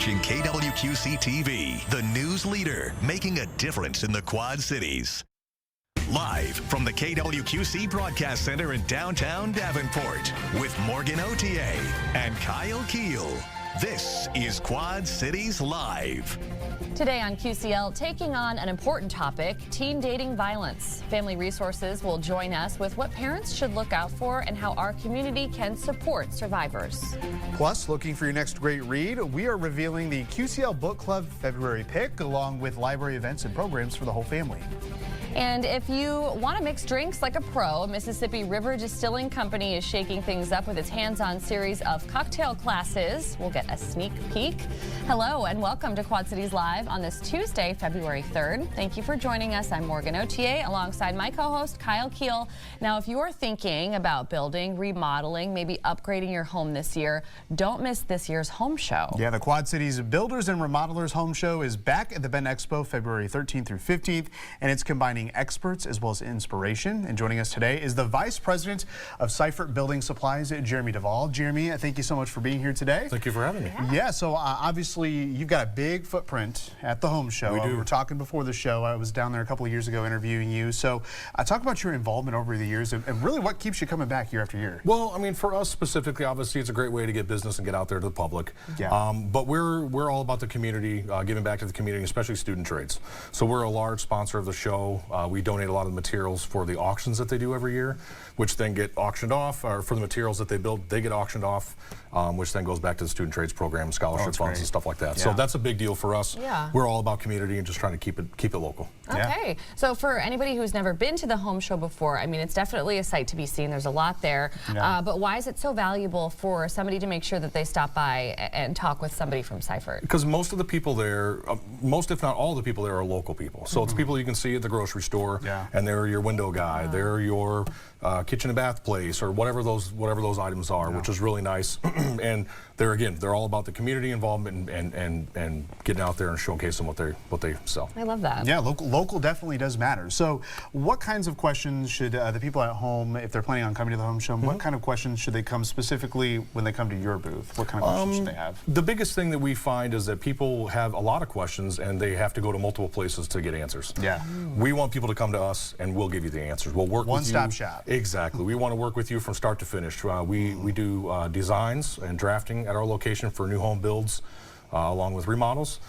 watching KWQC TV, the news leader, making a difference in the Quad Cities. Live from the KWQC Broadcast Center in downtown Davenport with Morgan Otier and Kyle Keel. This is Quad Cities Live. Today on QCL, taking on an important topic, teen dating violence. Family Resources will join us with what parents should look out for and how our community can support survivors. Plus, looking for your next great read, we are revealing the QCL Book Club February pick, along with library events and programs for the whole family. And if you want to mix drinks like a pro, Mississippi River Distilling Company is shaking things up with its hands-on series of cocktail classes. We'll get a sneak peek. Hello and welcome to Quad Cities Live on this Tuesday, February 3rd. Thank you for joining us. I'm Morgan Otier alongside my co-host Kyle Keel. Now, if you're thinking about building, remodeling, maybe upgrading your home this year, don't miss this year's home show. Yeah, the Quad Cities Builders and Remodelers Home Show is back at the Bend Expo February 13th through 15th, and it's combining experts as well as inspiration. And joining us today is the Vice President of Seifert Building Supplies, Jeremy Duvall. Jeremy, thank you so much for being here today. Thank you for having me. Yeah, so obviously you've got a big footprint at the home show. We do. We were talking before the show. I was down there a couple of years ago interviewing you. So talk about your involvement over the years and really what keeps you coming back year after year. Well, I mean, for us specifically, obviously it's a great way to get business and get out there to the public. Yeah. But we're all about the community, giving back to the community, especially student trades. So we're a large sponsor of the show. We donate a lot of the materials for the auctions that they do every year, which then get auctioned off, or for the materials that they build, they get auctioned off, which then goes back to the student trades program, scholarship funds and stuff like that. Yeah. So that's a big deal for us. Yeah. We're all about community and just trying to keep it local. Okay, so for anybody who's never been to the home show before, I mean, it's definitely a sight to be seen. There's a lot there. Yeah. But why is it so valuable for somebody to make sure that they stop by and talk with somebody from Seifert? Because most of the people there, most if not all the people there are local people. So it's people you can see at the grocery store, and they're your window guy, they're your kitchen and bath place, or whatever those items are, which is really nice. And they're all about the community involvement and getting out there and showcasing what they sell. I love that. Yeah, local definitely does matter. So what kinds of questions should the people at home, if they're planning on coming to the home show, what kind of questions should they come specifically when they come to your booth? What kind of questions should they have? The biggest thing that we find is that people have a lot of questions and they have to go to multiple places to get answers. Yeah. We want people to come to us and we'll give you the answers. We'll work with you. One-stop shop. Exactly. We want to work with you from start to finish. We do designs and drafting at our location for new home builds, along with remodels.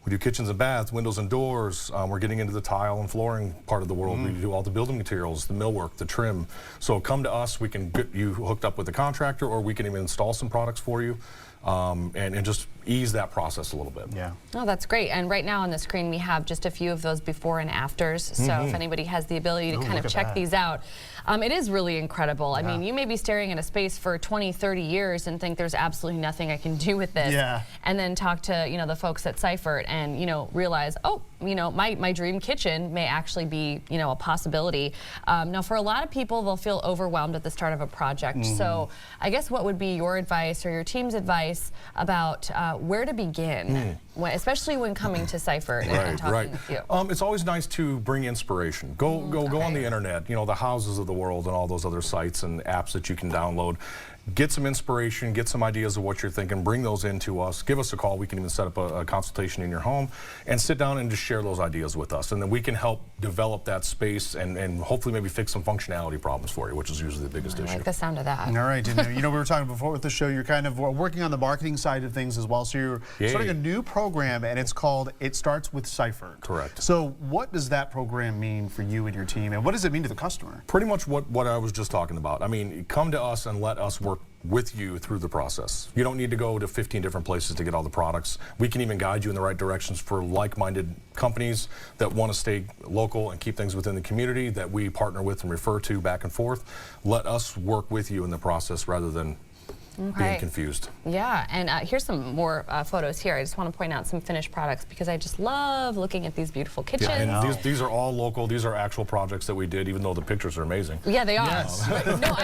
We do kitchens and baths, windows and doors. We're getting into the tile and flooring part of the world. We do all the building materials, the millwork, the trim. So come to us. We can get you hooked up with a contractor, or we can even install some products for you, and just ease that process a little bit. Yeah. Oh, that's great. And right now on the screen we have just a few of those before and afters. So if anybody has the ability to kind of check these out, it is really incredible. I mean, you may be staring at a space for 20, 30 years and think there's absolutely nothing I can do with this. Yeah. And then talk to, the folks at Seifert and, realize, oh, my dream kitchen may actually be, a possibility. Now, for a lot of people, they'll feel overwhelmed at the start of a project. So I guess what would be your advice or your team's advice about where to begin, especially when coming to Seifert and talking with you? It's always nice to bring inspiration. Go on the internet, the houses of the world and all those other sites and apps that you can download. Get some inspiration, get some ideas of what you're thinking, bring those into us, give us a call. We can even set up a consultation in your home and sit down and just share those ideas with us. And then we can help develop that space and hopefully maybe fix some functionality problems for you, which is usually the biggest issue. I like the sound of that. All right, and we were talking before with the show, you're kind of working on the marketing side of things as well. So you're starting a new program, and it's called It Starts with Seifert. Correct. So what does that program mean for you and your team, and what does it mean to the customer? Pretty much what I was just talking about. I mean, come to us and let us work with you through the process. You don't need to go to 15 different places to get all the products. We can even guide you in the right directions for like-minded companies that want to stay local and keep things within the community that we partner with and refer to back and forth. Let us work with you in the process rather than being confused. Yeah, and here's some more photos here. I just want to point out some finished products because I just love looking at these beautiful kitchens. Yeah, and these are all local. These are actual projects that we did, even though the pictures are amazing. Yeah, they are. Yes. No,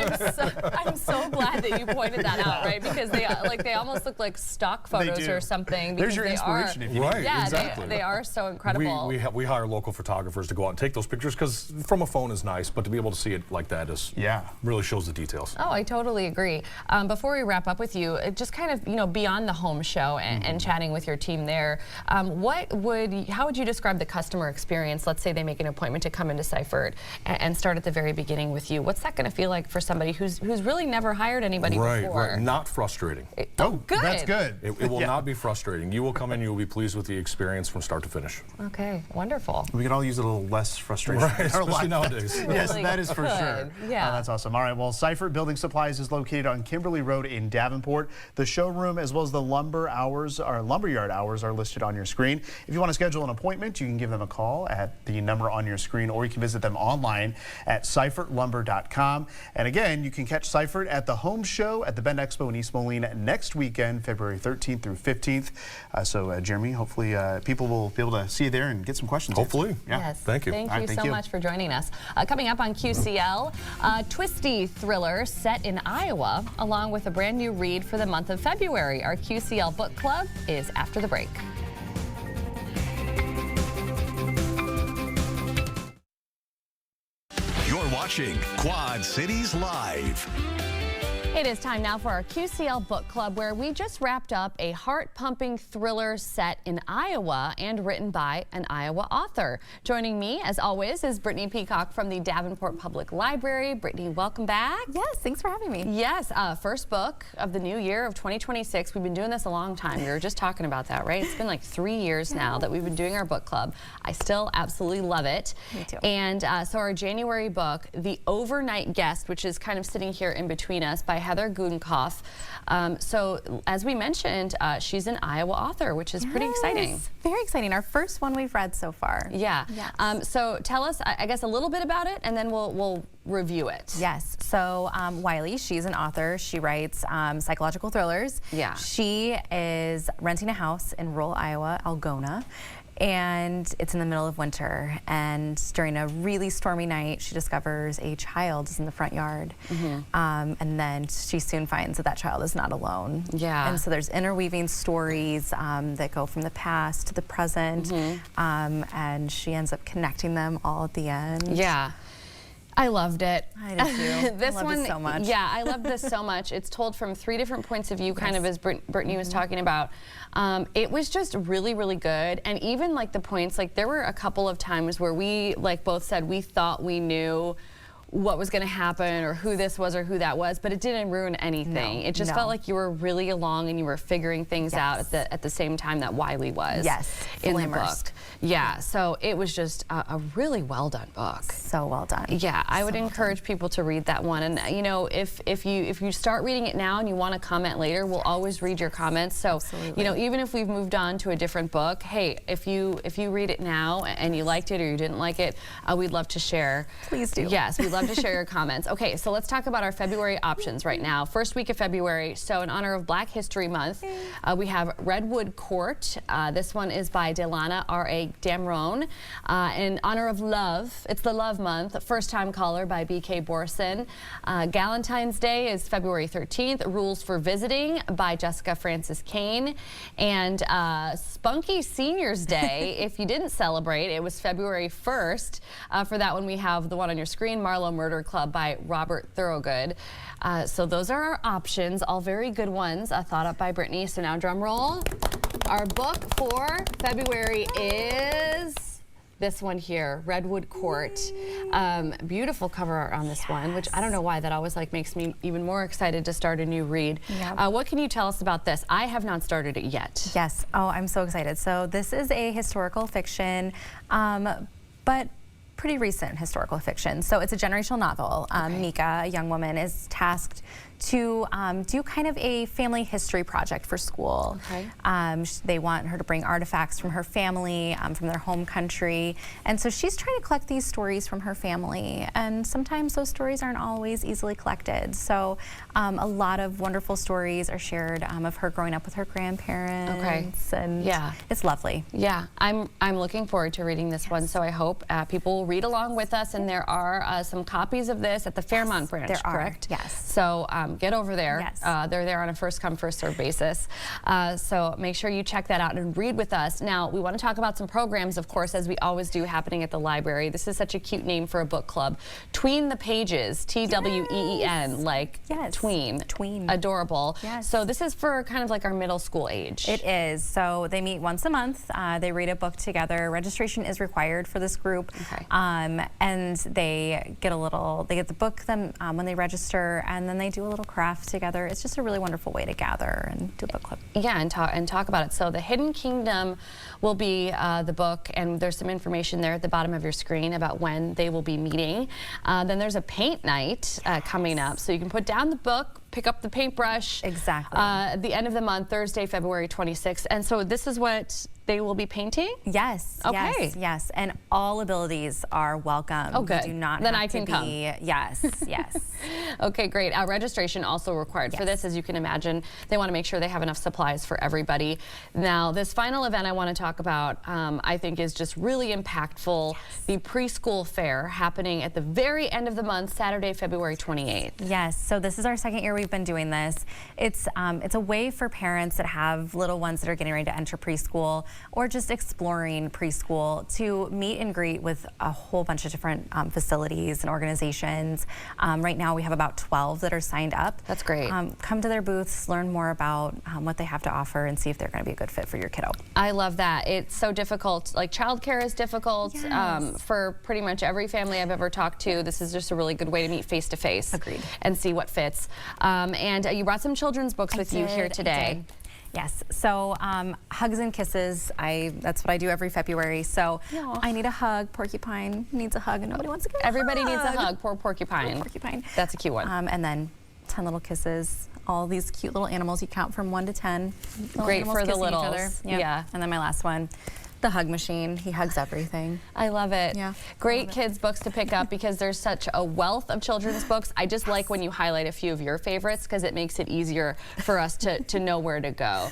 I'm so glad that you pointed that out, right? Because they almost look like stock photos or something. There's your inspiration if you need it. Yeah, exactly. they are so incredible. We hire local photographers to go out and take those pictures because from a phone is nice, but to be able to see it like that is really shows the details. Oh, I totally agree. Before we wrap up with you, just kind of, beyond the home show and chatting with your team there, how would you describe the customer experience? Let's say they make an appointment to come into Seifert and start at the very beginning with you. What's that going to feel like for somebody who's really never hired anybody before? Right. Not frustrating. Oh, good. That's good. It will not be frustrating. You will come in, you will be pleased with the experience from start to finish. Okay, wonderful. We could all use a little less frustration. Right, especially nowadays. Yes, Really that is for sure. Yeah. That's awesome. All right, well, Seifert Building Supplies is located on Kimberly Road in Davenport. The showroom as well as the lumberyard hours are listed on your screen. If you want to schedule an appointment, you can give them a call at the number on your screen, or you can visit them online at seifertlumber.com. And again, you can catch Seifert at the Home Show at the Bend Expo in East Moline next weekend, February 13th through 15th. So, Jeremy, hopefully people will be able to see you there and get some questions. Hopefully. Yeah. Yes. Thank you. Thank All you right, so much for joining us. Coming up on QCL, a twisty thriller set in Iowa, along with a brand new read for the month of February. Our QCL book club is after the break. You're watching Quad Cities Live. It is time now for our QCL book club, where we just wrapped up a heart-pumping thriller set in Iowa and written by an Iowa author. Joining me, as always, is Brittany Peacock from the Davenport Public Library. Brittany, welcome back. Yes, thanks for having me. Yes, first book of the new year of 2026. We've been doing this a long time. We were just talking about that, right? It's been like 3 years now that we've been doing our book club. I still absolutely love it. Me too. And so our January book, The Overnight Guest, which is kind of sitting here in between us, by Heather Gudenkauf. So as we mentioned, she's an Iowa author, which is pretty exciting. Very exciting. Our first one we've read so far. Yeah. Yes. So tell us, I guess, a little bit about it, and then we'll review it. Yes. So Wiley, she's an author. She writes psychological thrillers. Yeah. She is renting a house in rural Iowa, Algona. And it's in the middle of winter, and during a really stormy night, she discovers a child is in the front yard. And then she soon finds that that child is not alone. Yeah. And so there's interweaving stories that go from the past to the present, and she ends up connecting them all at the end. Yeah. I loved it. I did too. This I loved one, it so much. Yeah, I loved this so much. It's told from 3 different points of view, kind of as Brittany was talking about. It was just really, really good. And even like the points, like there were a couple of times where we both said we thought we knew what was going to happen or who this was or who that was, but it didn't ruin anything. It just felt like you were really along and you were figuring things out at the same time that Wiley was. Yes, in fully the immersed. book. Yeah, so it was just a really well done book. So well done. Yeah, I would encourage people to read that one. And you know, if you start reading it now and you want to comment later, we'll always read your comments. So Absolutely. you know, even if we've moved on to a different book, hey, if you read it now and you liked it or you didn't like it, we'd love to share. Please do. Yes, we'd love to share your comments. Okay, so let's talk about our February options right now. First week of February, so in honor of Black History Month, we have Redwood Court. This one is by Delana R.A. Damrone. In honor of love, it's the Love Month. First Time Caller by B.K. Borson. Galentine's Day is February 13th. Rules for Visiting by Jessica Francis Kane. And Spunky Seniors Day, if you didn't celebrate, it was February 1st. For that one, we have the one on your screen, Marlowe Murder Club by Robert Thorogood. So those are our options, all very good ones, thought up by Brittany. So now drum roll. Our book for February is this one here, Redwood Court. Beautiful cover art on this one, which I don't know why that always makes me even more excited to start a new read. Yep. What can you tell us about this? I have not started it yet. Yes. Oh, I'm so excited. So this is a historical fiction, but pretty recent historical fiction. So it's a generational novel. Mika, a young woman, is tasked to do kind of a family history project for school. They want her to bring artifacts from her family, from their home country. And so she's trying to collect these stories from her family. And sometimes those stories aren't always easily collected. So a lot of wonderful stories are shared of her growing up with her grandparents. And it's lovely. Yeah, I'm looking forward to reading this one. So I hope people will read along with us. And there are some copies of this at the Fairmont branch, correct? Yes. So get over there. Yes. They're there on a first come, first served basis. So make sure you check that out and read with us. Now, we want to talk about some programs, of course, as we always do, happening at the library. This is such a cute name for a book club. Tween the Pages, Tween, like tween. Tween. Adorable. Yes. So this is for kind of like our middle school age. It is. So they meet once a month. They read a book together. Registration is required for this group. Okay. And they get the book when they register, and then they do a little craft together. It's just a really wonderful way to gather and do a book club. Yeah, and talk about it. So The Hidden Kingdom will be the book, and there's some information there at the bottom of your screen about when they will be meeting. Then there's a paint night coming up, so you can put down the book, pick up the paintbrush. Exactly. At the end of the month, Thursday, February 26th. And so this is what they will be painting? Yes. Okay. Yes. Yes. And all abilities are welcome. Oh, good. You do not then have I can to come. be. Yes. Yes. Okay, great. Registration also required for this, as you can imagine. They want to make sure they have enough supplies for everybody. Now, this final event I want to talk about, I think, is just really impactful. Yes. The preschool fair happening at the very end of the month, Saturday, February 28th. Yes. So this is our second year we've been doing this. It's a way for parents that have little ones that are getting ready to enter preschool or just exploring preschool to meet and greet with a whole bunch of different facilities and organizations. Right now we have about 12 that are signed up. That's great. Come to their booths, learn more about what they have to offer, and see if they're going to be a good fit for your kiddo. I love that. It's so difficult. Like, childcare is difficult for pretty much every family I've ever talked to. This is just a really good way to meet face to face. Agreed. And see what fits. And you brought some children's books with you here today. Yes. So hugs and kisses. That's what I do every February. So I need a hug. Porcupine needs a hug, and nobody wants to give Everybody a hug. needs a hug. Poor Porcupine. Poor Porcupine. That's a cute one. And then 10 little kisses. All these cute little animals. You count from 1 to 10. Great for the littles. Each other. Yep. Yeah. And then my last one. The hug machine. He hugs everything. I love it. Yeah. Great kids books to pick up because there's such a wealth of children's books. I just like when you highlight a few of your favorites because it makes it easier for us to know where to go.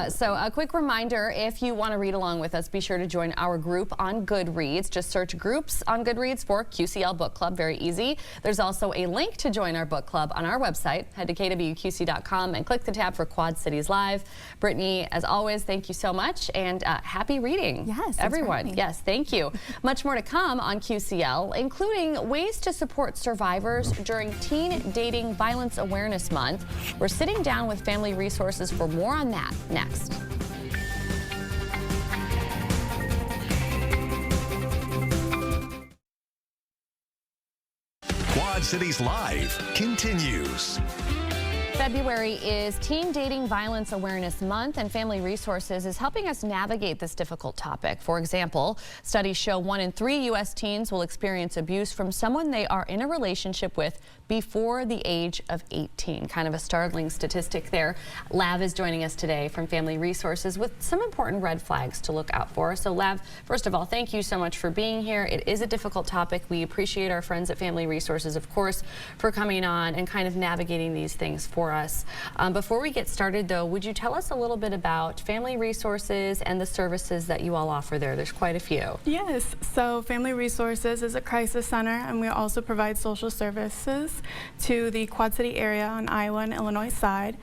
So a quick reminder, if you want to read along with us, be sure to join our group on Goodreads. Just search groups on Goodreads for QCL Book Club. Very easy. There's also a link to join our book club on our website. Head to kwqc.com and click the tab for Quad Cities Live. Brittany, as always, thank you so much, and happy reading. Yes, everyone. Yes, thank you. Much more to come on QCL, including ways to support survivors during Teen Dating Violence Awareness Month. We're sitting down with Family Resources for more on that next. Quad Cities Live continues. February is Teen Dating Violence Awareness Month, and Family Resources is helping us navigate this difficult topic. For example, studies show 1 in 3 U.S. teens will experience abuse from someone they are in a relationship with before the age of 18. Kind of a startling statistic there. Lav is joining us today from Family Resources with some important red flags to look out for. So Lav, first of all, thank you so much for being here. It is a difficult topic. We appreciate our friends at Family Resources, of course, for coming on and kind of navigating these things for us. Before we get started, though, would you tell us a little bit about Family Resources and the services that you all offer there? There's quite a few. Yes, so Family Resources is a crisis center, and we also provide social services to the Quad City area on Iowa and Illinois side.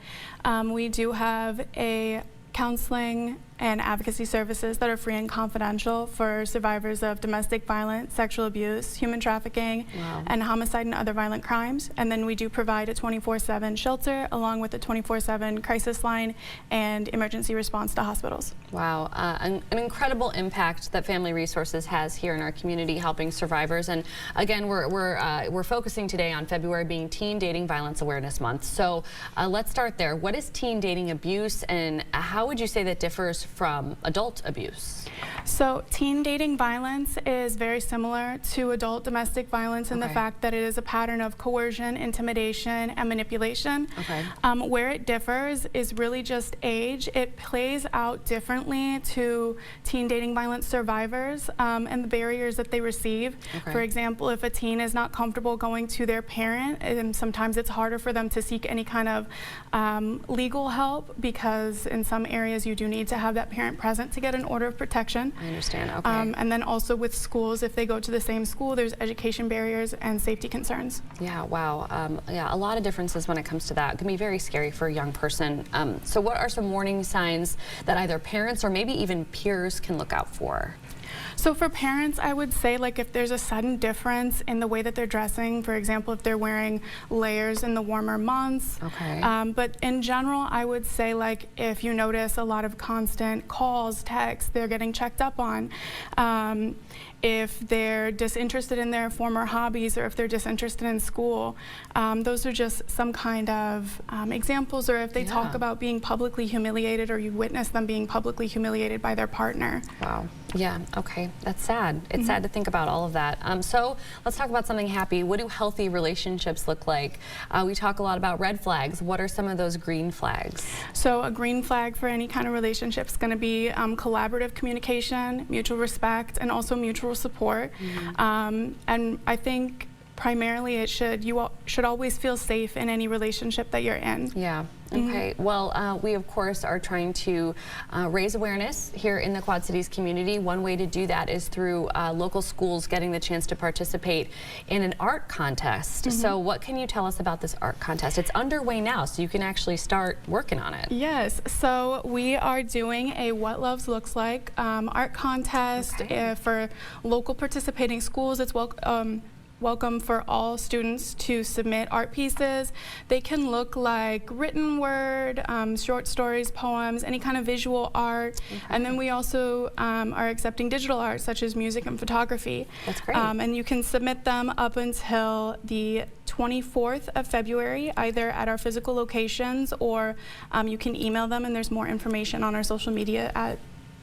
We do have a counseling and advocacy services that are free and confidential for survivors of domestic violence, sexual abuse, human trafficking, and homicide and other violent crimes. And then we do provide a 24/7 shelter along with a 24/7 crisis line and emergency response to hospitals. Wow, an incredible impact that Family Resources has here in our community, helping survivors. And again, we're focusing today on February being Teen Dating Violence Awareness Month. So let's start there. What is teen dating abuse, and how would you say that differs from adult abuse? So teen dating violence is very similar to adult domestic violence in the fact that it is a pattern of coercion, intimidation, and manipulation. Where it differs is really just age. It plays out differently to teen dating violence survivors and the barriers that they receive. For example, if a teen is not comfortable going to their parent, and sometimes it's harder for them to seek any kind of legal help, because in some areas you do need to have that parent present to get an order of protection. I understand. Okay. And then also with schools, if they go to the same school, there's education barriers and safety concerns. Yeah, wow. Yeah, a lot of differences when it comes to that. It can be very scary for a young person. So what are some warning signs that either parents or maybe even peers can look out for? So for parents, I would say, like, if there's a sudden difference in the way that they're dressing, for example, if they're wearing layers in the warmer months. Okay. But in general, I would say, like, if you notice a lot of constant calls, texts, they're getting checked up on. If they're disinterested in their former hobbies, or if they're disinterested in school, those are just some kind of examples. Or if they talk about being publicly humiliated, or you witness them being publicly humiliated by their partner. Wow. Yeah, okay. That's sad. It's sad to think about all of that. So let's talk about something happy. What do healthy relationships look like? We talk a lot about red flags. What are some of those green flags? So a green flag for any kind of relationship is going to be collaborative communication, mutual respect, and also mutual support. And I think primarily you should always feel safe in any relationship that you're in. Yeah. Okay. Well, we of course are trying to raise awareness here in the Quad Cities community. One way to do that is through local schools getting the chance to participate in an art contest. So what can you tell us about this art contest? It's underway now, so you can actually start working on it. Yes. So we are doing a What Loves Looks Like art contest for local participating schools. It's welcome for all students to submit art pieces. They can look like written word, short stories, poems, any kind of visual art. And then we also are accepting digital art, such as music and photography. That's great. And you can submit them up until the 24th of February, either at our physical locations, or you can email them, and there's more information on our social media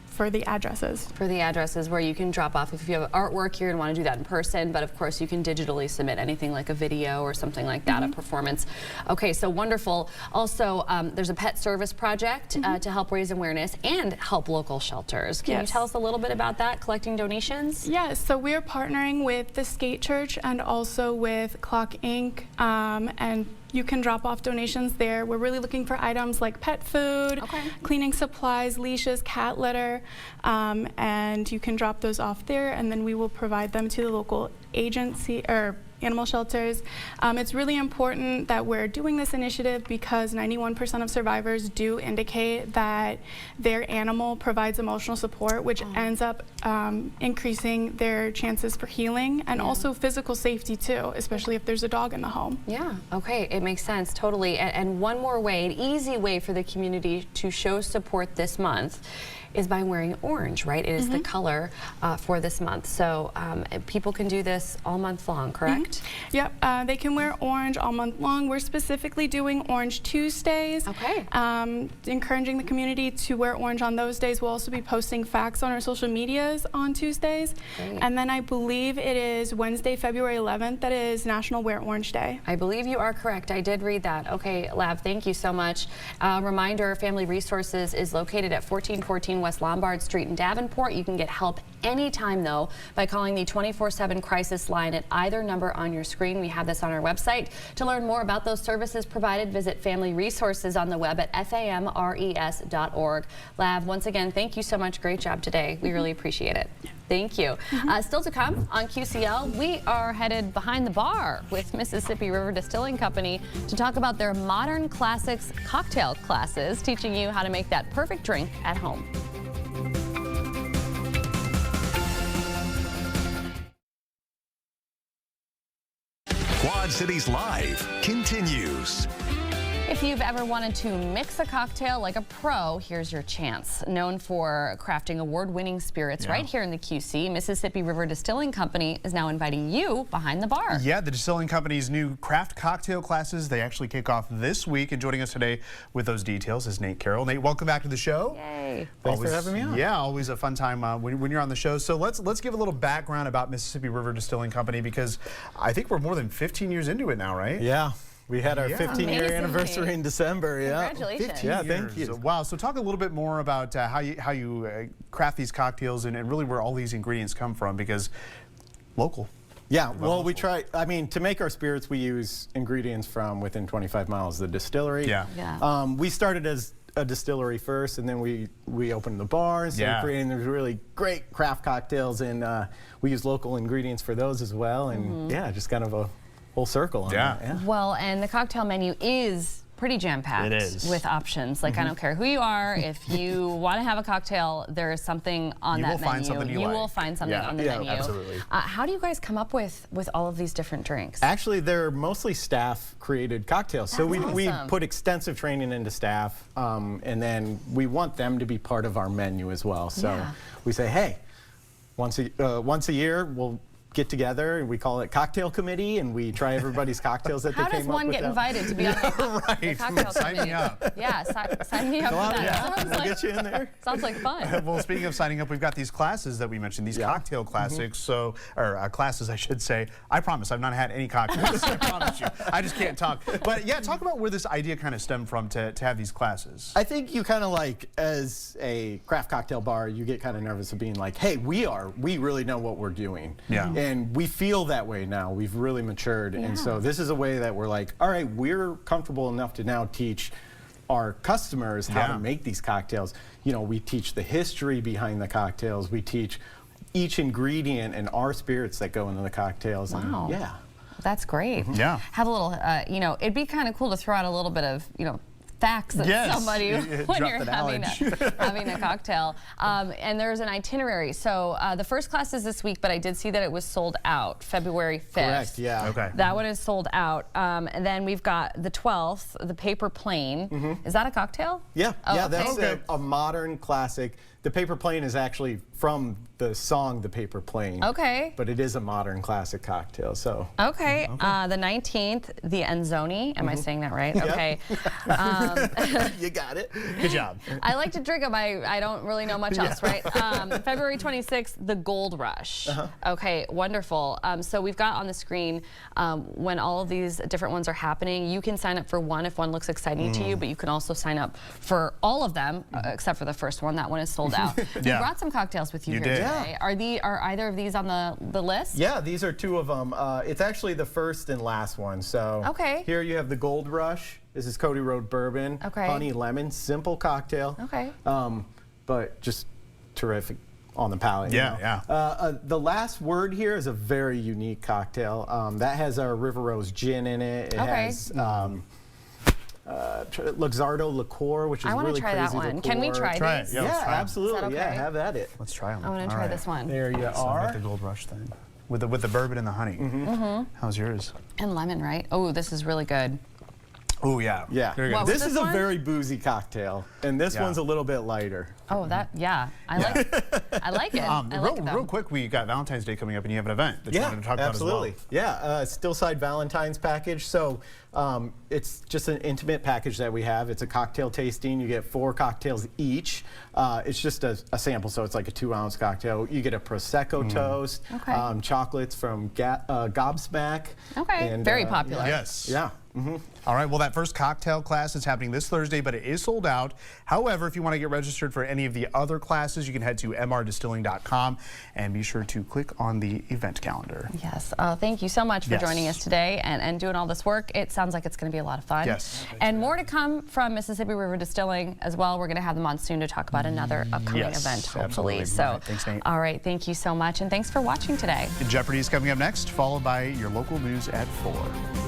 for the addresses. For the addresses where you can drop off if you have artwork, you're going to want to do that in person, but of course you can digitally submit anything like a video or something like that, a performance. Okay, so wonderful. Also, there's a pet service project to help raise awareness and help local shelters. Can you tell us a little bit about that, collecting donations? Yes, so we're partnering with the Skate Church and also with Clock Inc. And you can drop off donations there. We're really looking for items like pet food, cleaning supplies, leashes, cat litter, and you can drop those off there, and then we will provide them to the local agency or animal shelters. It's really important that we're doing this initiative because 91% of survivors do indicate that their animal provides emotional support, which ends up increasing their chances for healing and also physical safety too, especially if there's a dog in the home. Yeah, okay, it makes sense, totally. And one more way, an easy way for the community to show support this month is by wearing orange, right? It is the color for this month. So people can do this all month long, correct? Yep, they can wear orange all month long. We're specifically doing Orange Tuesdays. Okay. Encouraging the community to wear orange on those days. We'll also be posting facts on our social medias on Tuesdays. Great. And then I believe it is Wednesday, February 11th, that is National Wear Orange Day. I believe you are correct. I did read that. Okay, Lav, thank you so much. Reminder, Family Resources is located at 1414 West Lombard Street in Davenport. You can get help anytime, though, by calling the 24/7 crisis line at either number on your screen. We have this on our website. To learn more about those services provided, visit Family Resources on the web at famres.org. Lav, once again, thank you so much. Great job today. We really appreciate it. Thank you. Still to come on QCL, we are headed behind the bar with Mississippi River Distilling Company to talk about their modern classics cocktail classes, teaching you how to make that perfect drink at home. Quad Cities Live continues. If you've ever wanted to mix a cocktail like a pro, here's your chance. Known for crafting award-winning spirits right here in the QC, Mississippi River Distilling Company is now inviting you behind the bar. Yeah, the Distilling Company's new craft cocktail classes, they actually kick off this week. And joining us today with those details is Nate Carroll. Nate, welcome back to the show. Yay. Thanks for having me on. Yeah, always a fun time when you're on the show. So let's give a little background about Mississippi River Distilling Company, because I think we're more than 15 years into it now, right? Yeah. We had our 15-year Amazing. anniversary in December. Congratulations. 15 Yeah, years. thank you. Wow. So talk a little bit more about how you craft these cocktails and really where all these ingredients come from, because local. Yeah, well, we try, I mean, to make our spirits, we use ingredients from within 25 miles of the distillery. Yeah. We started as a distillery first, and then we opened the bar and started Yeah. creating these really great craft cocktails, and we use local ingredients for those as well, and yeah, just kind of a whole circle on Yeah. that. Yeah. Well, and the cocktail menu is pretty jam-packed It is. with options. Like, I don't care who you are, if you want to have a cocktail, there is something on You that will menu. find something you will like. find something Yeah. on the Yeah, menu. absolutely. How do you guys come up with all of these different drinks? Actually, they're mostly staff-created cocktails. So That's we awesome. put extensive training into staff, and then we want them to be part of our menu as well. So Yeah. we say, hey, once a year, we'll get together, and we call it cocktail committee, and we try everybody's cocktails that How they came does up one with. get them. invited to be on the Right. cocktail Sign me committee? up. Yeah, sign me up Go for out, that. yeah, Sounds we'll like, get you in there. sounds like fun. Well, speaking of signing up, we've got these classes that we mentioned, these cocktail classics, or classes, I should say. I promise I've not had any cocktails, I promise you. I just can't talk. But yeah, talk about where this idea kind of stemmed from to have these classes. I think you kind of like, as a craft cocktail bar, you get kind of nervous of being like, hey, we really know what we're doing. Yeah. And we feel that way now. We've really matured. And so this is a way that we're like, all right, we're comfortable enough to now teach our customers how Yeah. to make these cocktails. You know, we teach the history behind the cocktails. We teach each ingredient and our spirits that go into the cocktails. Wow. And yeah. That's great. Yeah. Have a little, it'd be kind of cool to throw out a little bit of, facts that Yes. somebody when Drop you're the having knowledge. having a cocktail. And there's an itinerary. So the first class is this week, but I did see that it was sold out February 5th. Correct, yeah. Okay. That one is sold out. And then we've got the 12th, the Paper Plane. Is that a cocktail? Yeah, Oh, yeah, okay. that's a modern classic. The Paper Plane is actually from the song The Paper Plane. Okay. But it is a modern classic cocktail, so. Okay. The 19th, the Enzoni. Am I saying that right? Yep. Okay. You got it. Good job. I like to drink them. I don't really know much else, right? February 26th, the Gold Rush. Okay, wonderful. So we've got on the screen when all of these different ones are happening, you can sign up for one if one looks exciting to you, but you can also sign up for all of them except for the first one. That one is sold out. You Yeah. brought some cocktails with you, You here did. today. Are either of these on the list? Yeah, these are two of them. It's actually the first and last one. So Okay. here you have the Gold Rush. This is Cody Road Bourbon. Okay. Honey lemon, simple cocktail. Okay. But just terrific on the palate. you Yeah, know. The last word here is a very unique cocktail. That has our River Rose gin in it. It Okay. has Luxardo liqueur, which is I want to really try crazy that one. liqueur. Can we try Try it, these? yeah. let's Yeah, try 'em. absolutely. Is that Yeah, okay? have at it. Let's try them. I want to try this one. There you So I'll are. get the Gold Rush then. With the bourbon and the honey. How's yours? And lemon, right? Oh, this is really good. Oh, yeah. Yeah. Very good. What was This this is a one? very boozy cocktail, and this Yeah. one's a little bit lighter. Oh, I like it. I like it. I like it, though. real quick, we got Valentine's Day coming up, and you have an event that you wanted to talk absolutely. about as Yeah, Stillside Valentine's package. So it's just an intimate package that we have. It's a cocktail tasting. You get 4 cocktails each. It's just a sample, so it's like a 2-ounce cocktail. You get a Prosecco toast, Okay. chocolates from Gobsmack. Okay, and, very yeah. popular. well. Yes. Yeah. All right, well, that first cocktail class is happening this Thursday, but it is sold out. However, if you want to get registered for any of the other classes, you can head to mrdistilling.com and be sure to click on the event calendar. Yes. Thank you so much for Yes. joining us today and doing all this work. It sounds like it's going to be a lot of fun. Yes. And more to come from Mississippi River Distilling as well. We're going to have them on soon to talk about another upcoming Yes, event, hopefully. absolutely. So, All right, thanks, Nate. all right. Thank you so much. And thanks for watching today. Jeopardy is coming up next, followed by your local news at 4.